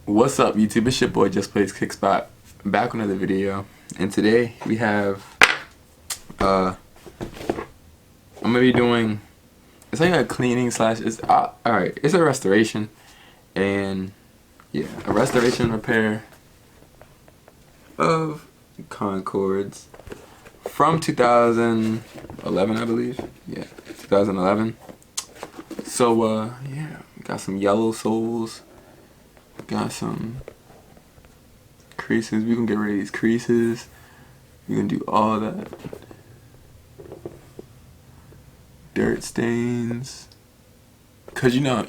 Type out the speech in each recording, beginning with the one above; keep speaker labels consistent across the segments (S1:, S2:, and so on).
S1: What's up, YouTube? It's your boy Just Plays Kickspot, back with another video, and today we have I'm gonna be doing, it's like a cleaning slash, it's alright, it's a restoration, and yeah, a restoration repair of Concords from 2011, I believe. Yeah, 2011. So yeah, got some yellow soles. Got some creases. We can get rid of these creases. We can do all that. Dirt stains. Cause you know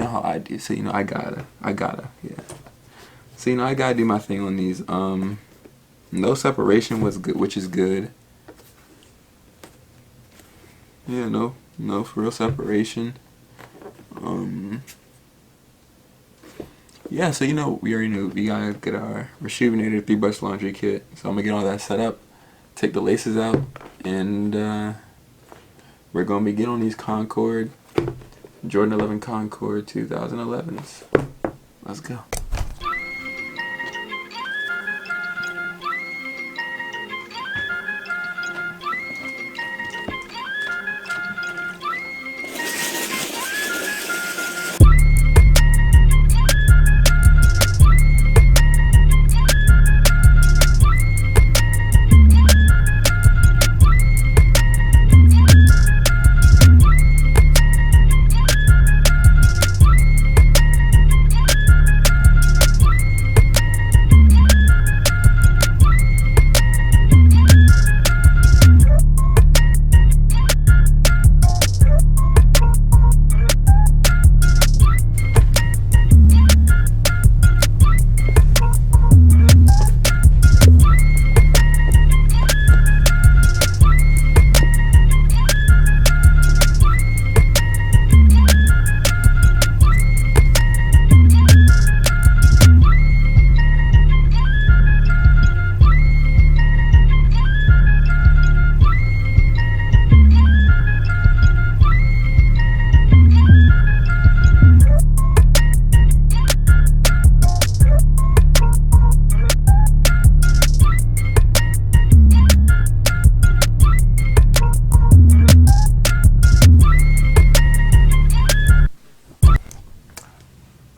S1: how I do. So I gotta, yeah. So I gotta do my thing on these. No separation was good, which is good. Yeah, no for real separation. Yeah, so we already knew we gotta get our Rejuvenator 3-brush laundry kit. So I'm gonna get all that set up, take the laces out, and we're gonna be getting on these Concord, Jordan 11 Concord 2011s. Let's go.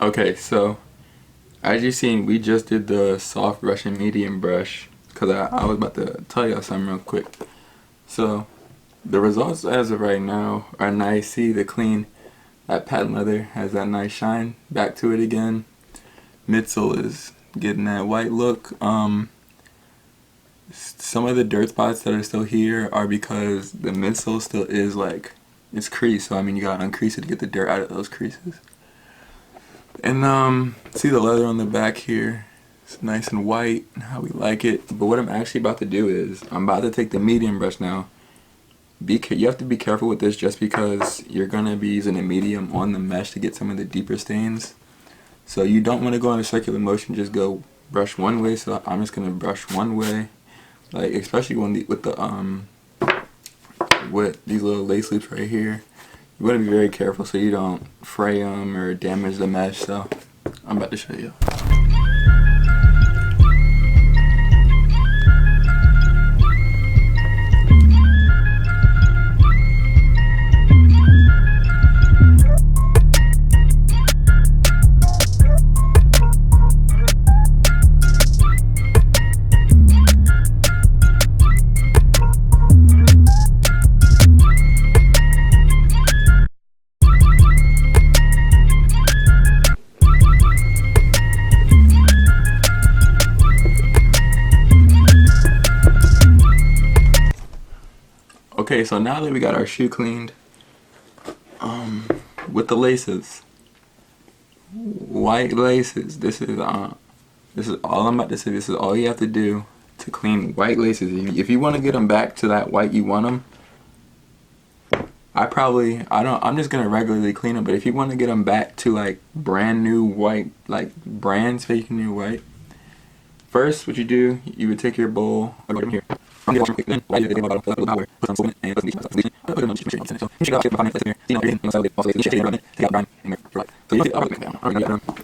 S1: Okay, so as you've seen, we just did the soft brush and medium brush because I was about to tell y'all something real quick. So the results as of right now are nice. See the clean, that patent leather has that nice shine back to it again. Midsole is getting that white look. Some of the dirt spots that are still here are because the midsole still is like, it's creased, so you gotta uncrease it to get the dirt out of those creases. And see the leather on the back here, it's nice and white, how we like it. But what I'm actually about to do is I'm about to take the medium brush now. You have to be careful with this just because you're gonna be using a medium on the mesh to get some of the deeper stains. So you don't want to go in a circular motion, just go brush one way. So I'm just gonna brush one way, like especially when with these little lace loops right here. You want to be very careful so you don't fray them or damage the mesh. So I'm about to show you. Okay, so now that we got our shoe cleaned, with the laces, white laces, this is all I'm about to say. This is all you have to do to clean white laces. If you want to get them back to that white you want them, I'm just gonna regularly clean them. But if you want to get them back to like brand new white, like brand spanking new white, first what you do, you would take your bowl, here. So you have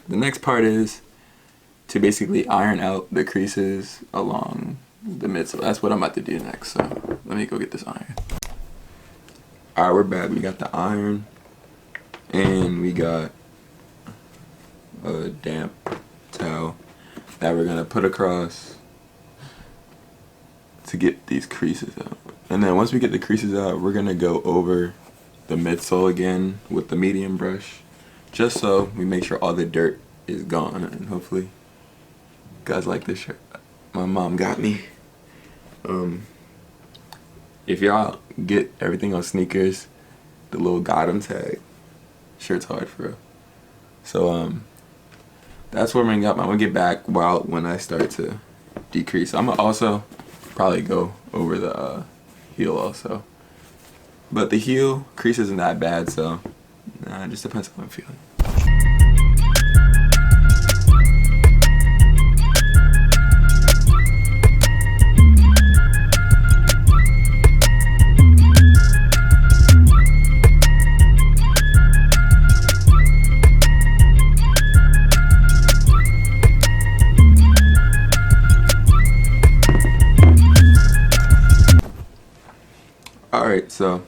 S1: the next part is to basically iron out the creases along the midsole. That's what I'm about to do next, so let me go get this iron. Alright, we're back. We got the iron and we got a damp towel that we're gonna put across to get these creases out. And then once we get the creases out, we're gonna go over the midsole again with the medium brush, just so we make sure all the dirt is gone. And hopefully you guys like this shirt my mom got me. If y'all get everything on sneakers, the little got 'em tag, shirt's hard for real. So that's warming up. I'm gonna get back when I start to decrease. I'm gonna also probably go over the heel also, but the heel crease isn't that bad, so it just depends on how I'm feeling. Alright, so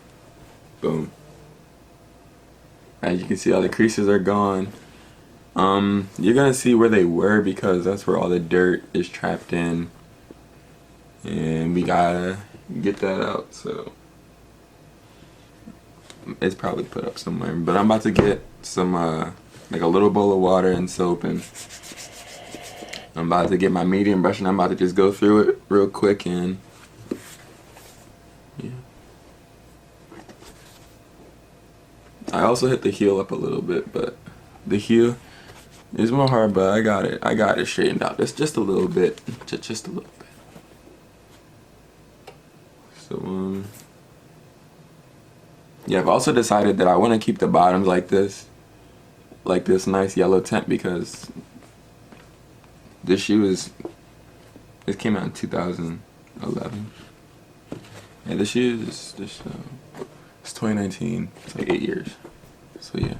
S1: boom. As you can see, all the creases are gone. You're gonna see where they were because that's where all the dirt is trapped in, and we gotta get that out. So it's probably put up somewhere, but I'm about to get some like a little bowl of water and soap, and I'm about to get my medium brush and I'm about to just go through it real quick. And yeah, I also hit the heel up a little bit, but the heel is more hard, but I got it straightened out. It's just a little bit, just a little bit. So yeah, I've also decided that I want to keep the bottoms like this nice yellow tint, because this shoe it came out in 2011. Yeah, this shoe is it's 2019. It's like 8 years. So yeah.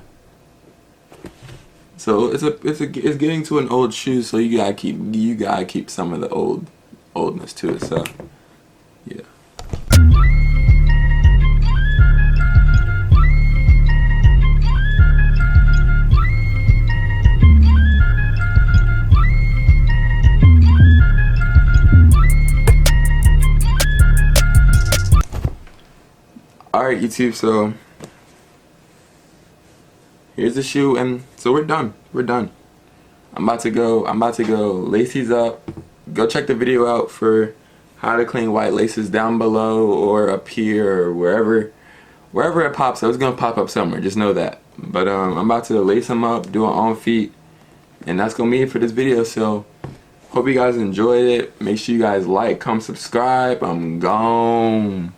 S1: So it's getting to an old shoe, so you gotta keep some of the oldness to it. So yeah. Alright, YouTube, so here's the shoe, and so we're done. I'm about to go lace these up. Go check the video out for how to clean white laces down below or up here or wherever it pops up. It's gonna pop up somewhere, just know that. But I'm about to lace them up, do it on feet, and that's gonna be it for this video. So hope you guys enjoyed it. Make sure you guys like, comment, subscribe. I'm gone.